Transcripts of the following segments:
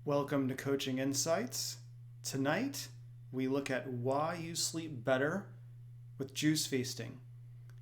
Welcome to Coaching Insights. Tonight, we look at why you sleep better with juice feasting.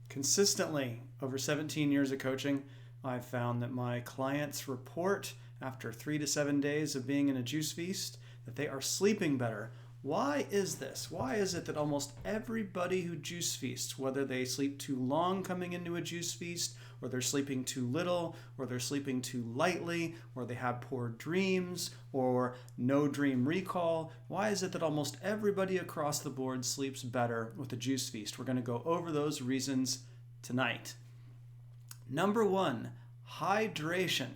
Consistently, over 17 years of coaching, I've found that my clients report after 3 to 7 days of being in a juice feast that they are sleeping better. Why is this? Why is it that almost everybody who juice feasts, whether they sleep too long coming into a juice feast, or they're sleeping too little, or they're sleeping too lightly, or they have poor dreams, or no dream recall, why is it that almost everybody across the board sleeps better with a juice feast? We're going to go over those reasons tonight. Number 1, hydration.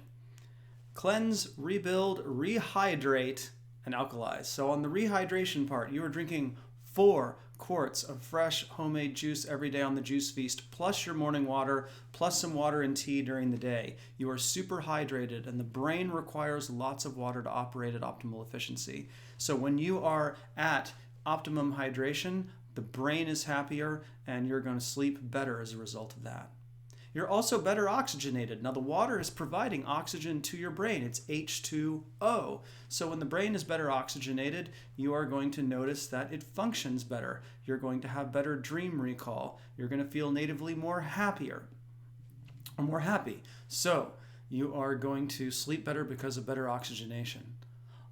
Cleanse, rebuild, rehydrate, and alkalize. So on the rehydration part, you are drinking 4 quarts of fresh homemade juice every day on the juice feast, plus your morning water, plus some water and tea during the day. You are super hydrated, and the brain requires lots of water to operate at optimal efficiency. So when you are at optimum hydration, the brain is happier, and you're going to sleep better as a result of that. You're also better oxygenated. Now, the water is providing oxygen to your brain. It's H2O. So when the brain is better oxygenated, you are going to notice that it functions better. You're going to have better dream recall. You're going to feel natively more happy. So you are going to sleep better because of better oxygenation.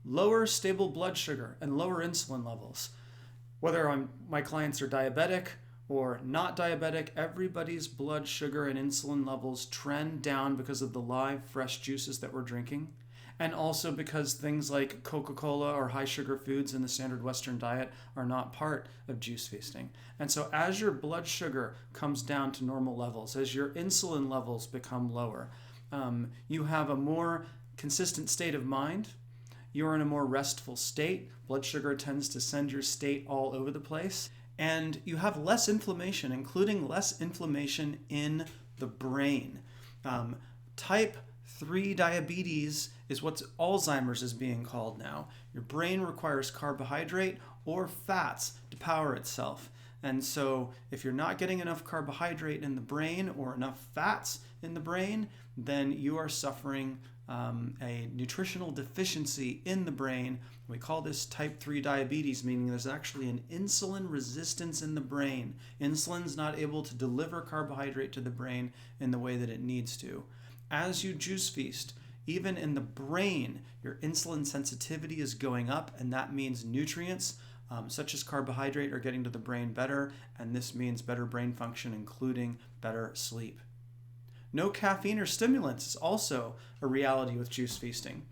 Lower stable blood sugar and lower insulin levels. Whether my clients are diabetic or not diabetic, everybody's blood sugar and insulin levels trend down because of the live, fresh juices that we're drinking, and also because things like Coca-Cola or high sugar foods in the standard Western diet are not part of juice feasting. And so as your blood sugar comes down to normal levels, as your insulin levels become lower, you have a more consistent state of mind. You're in a more restful state. Blood sugar tends to send your state all over the place. And you have less inflammation, including less inflammation in the brain. Type 3 diabetes is what Alzheimer's is being called now. Your brain requires carbohydrate or fats to power itself. And so if you're not getting enough carbohydrate in the brain or enough fats in the brain, then you are suffering a nutritional deficiency in the brain. We call this type 3 diabetes, meaning there's actually an insulin resistance in the brain. Insulin's not able to deliver carbohydrate to the brain in the way that it needs to. As you juice feast, even in the brain, your insulin sensitivity is going up, and that means nutrients such as carbohydrate are getting to the brain better, and this means better brain function, including better sleep. No caffeine or stimulants is also a reality with juice feasting.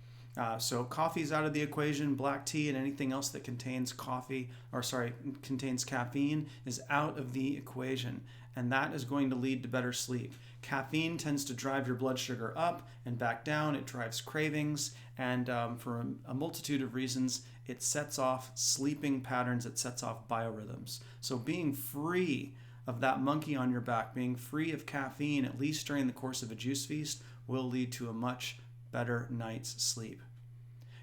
So coffee's out of the equation, black tea and anything else that contains contains caffeine is out of the equation, and that is going to lead to better sleep. Caffeine tends to drive your blood sugar up and back down. It drives cravings, and for a multitude of reasons, it sets off sleeping patterns, it sets off biorhythms. So being free of that monkey on your back, being free of caffeine, at least during the course of a juice feast, will lead to a much better night's sleep.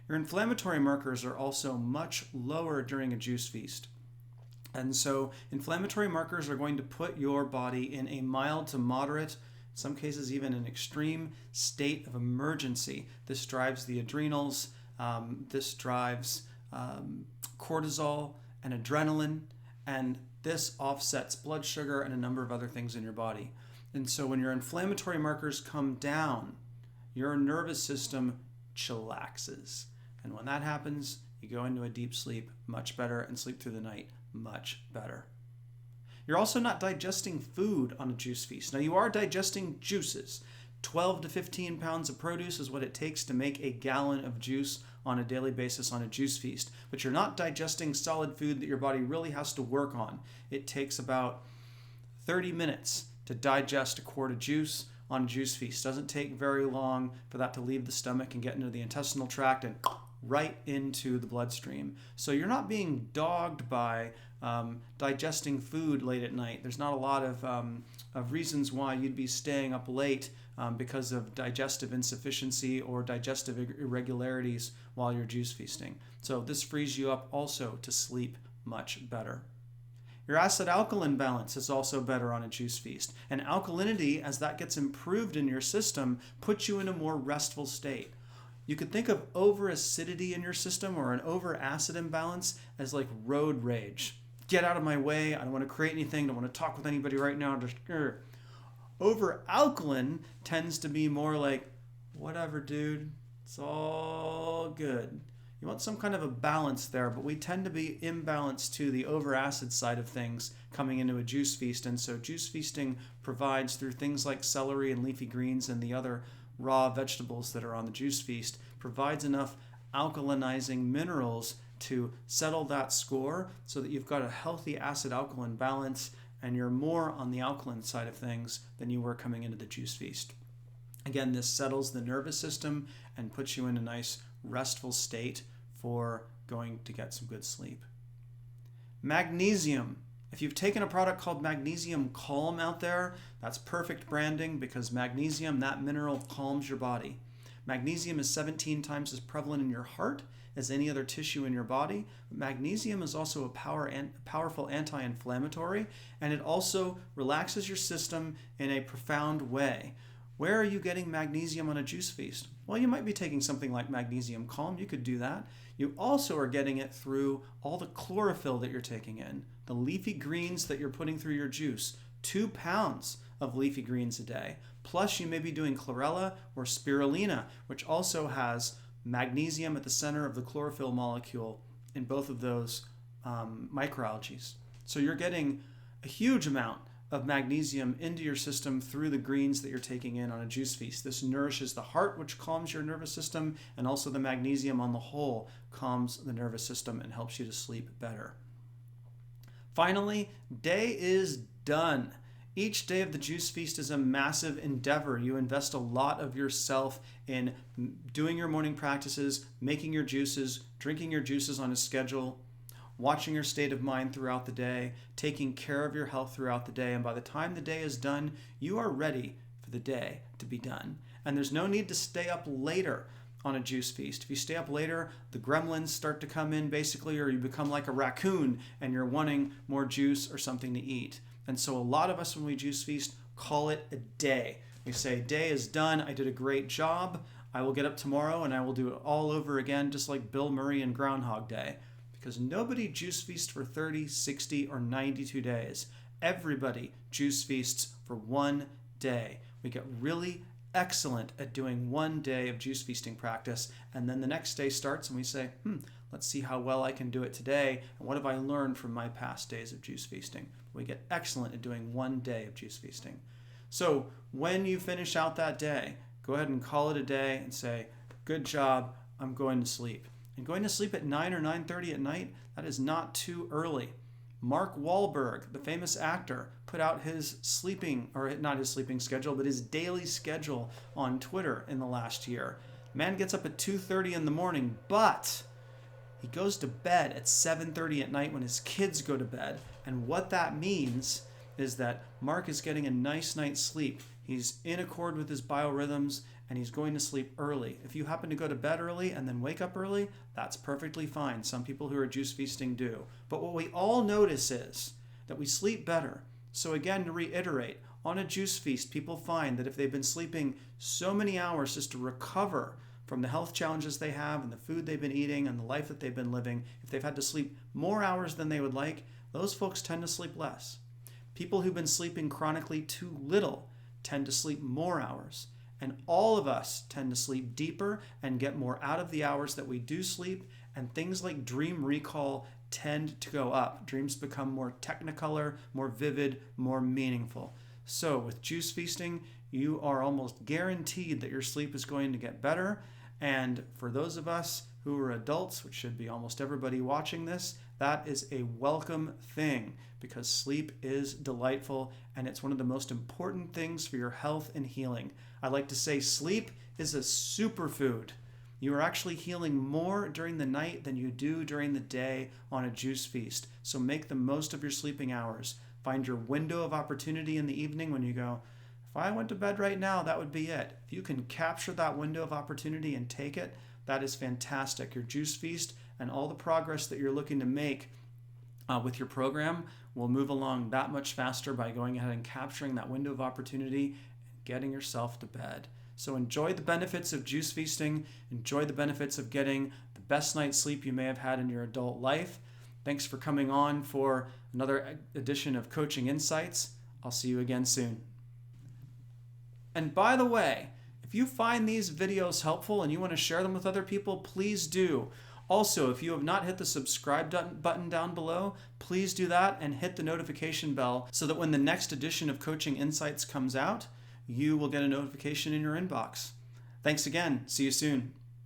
Your inflammatory markers are also much lower during a juice feast. And so inflammatory markers are going to put your body in a mild to moderate, in some cases even an extreme state of emergency. This drives the adrenals, this drives cortisol and adrenaline, and this offsets blood sugar and a number of other things in your body. And so when your inflammatory markers come down, your nervous system chillaxes. And when that happens, you go into a deep sleep much better and sleep through the night much better. You're also not digesting food on a juice feast. Now, you are digesting juices. 12 to 15 pounds of produce is what it takes to make a gallon of juice on a daily basis on a juice feast. But you're not digesting solid food that your body really has to work on. It takes about 30 minutes to digest a quart of juice on a juice feast. It doesn't take very long for that to leave the stomach and get into the intestinal tract and right into the bloodstream. So you're not being dogged by digesting food late at night. There's not a lot of reasons why you'd be staying up late because of digestive insufficiency or digestive irregularities while you're juice feasting. So this frees you up also to sleep much better. Your acid-alkaline balance is also better on a juice feast. And alkalinity, as that gets improved in your system, puts you in a more restful state. You could think of over-acidity in your system or an over-acid imbalance as like road rage. Get out of my way. I don't want to create anything. I don't want to talk with anybody right now. Just over-alkaline tends to be more like, whatever, dude. It's all good. You want some kind of a balance there, but we tend to be imbalanced to the over-acid side of things coming into a juice feast. And so juice feasting provides, through things like celery and leafy greens and the other raw vegetables that are on the juice feast, provides enough alkalinizing minerals to settle that score so that you've got a healthy acid-alkaline balance and you're more on the alkaline side of things than you were coming into the juice feast. Again, this settles the nervous system and puts you in a nice restful state for going to get some good sleep. Magnesium. If you've taken a product called Magnesium Calm out there, that's perfect branding because magnesium, that mineral, calms your body. Magnesium is 17 times as prevalent in your heart as any other tissue in your body. Magnesium is also a powerful anti-inflammatory, and it also relaxes your system in a profound way. Where are you getting magnesium on a juice feast? Well, you might be taking something like Magnesium Calm. You could do that. You also are getting it through all the chlorophyll that you're taking in, the leafy greens that you're putting through your juice, 2 pounds of leafy greens a day. Plus, you may be doing chlorella or spirulina, which also has magnesium at the center of the chlorophyll molecule in both of those microalgae. So you're getting a huge amount of magnesium into your system through the greens that you're taking in on a juice feast. This nourishes the heart, which calms your nervous system, and also the magnesium on the whole calms the nervous system and helps you to sleep better. Finally, day is done. Each day of the juice feast is a massive endeavor. You invest a lot of yourself in doing your morning practices, making your juices, drinking your juices on a schedule, watching your state of mind throughout the day, taking care of your health throughout the day, and by the time the day is done, you are ready for the day to be done. And there's no need to stay up later on a juice feast. If you stay up later, the gremlins start to come in basically, or you become like a raccoon and you're wanting more juice or something to eat. And so a lot of us, when we juice feast, call it a day. We say, day is done, I did a great job, I will get up tomorrow and I will do it all over again, just like Bill Murray in Groundhog Day. Because nobody juice feasts for 30, 60, or 92 days. Everybody juice feasts for one day. We get really excellent at doing one day of juice feasting practice, and then the next day starts and we say, let's see how well I can do it today, and what have I learned from my past days of juice feasting. We get excellent at doing one day of juice feasting. So when you finish out that day, go ahead and call it a day and say, good job, I'm going to sleep. And going to sleep at 9 or 9:30 at night, that is not too early. Mark Wahlberg, the famous actor, put out his sleeping, or not his sleeping schedule, but his daily schedule on Twitter in the last year. Man gets up at 2:30 in the morning, but he goes to bed at 7:30 at night when his kids go to bed. And what that means is that Mark is getting a nice night's sleep. He's in accord with his biorhythms, and he's going to sleep early. If you happen to go to bed early and then wake up early, that's perfectly fine. Some people who are juice feasting do. But what we all notice is that we sleep better. So again, to reiterate, on a juice feast, people find that if they've been sleeping so many hours just to recover from the health challenges they have and the food they've been eating and the life that they've been living, if they've had to sleep more hours than they would like, those folks tend to sleep less. People who've been sleeping chronically too little tend to sleep more hours. And all of us tend to sleep deeper and get more out of the hours that we do sleep, and things like dream recall tend to go up. Dreams become more technicolor, more vivid, more meaningful. So with juice feasting, you are almost guaranteed that your sleep is going to get better. And for those of us who are adults, which should be almost everybody watching this, that is a welcome thing because sleep is delightful and it's one of the most important things for your health and healing. I like to say sleep is a superfood. You are actually healing more during the night than you do during the day on a juice feast. So make the most of your sleeping hours. Find your window of opportunity in the evening when you go, if I went to bed right now, that would be it. If you can capture that window of opportunity and take it, that is fantastic. Your juice feast and all the progress that you're looking to make with your program will move along that much faster by going ahead and capturing that window of opportunity and getting yourself to bed. So enjoy the benefits of juice feasting, enjoy the benefits of getting the best night's sleep you may have had in your adult life. Thanks for coming on for another edition of Coaching Insights. I'll see you again soon. And by the way, if you find these videos helpful and you want to share them with other people, please do. Also, if you have not hit the subscribe button down below, please do that and hit the notification bell so that when the next edition of Coaching Insights comes out, you will get a notification in your inbox. Thanks again. See you soon.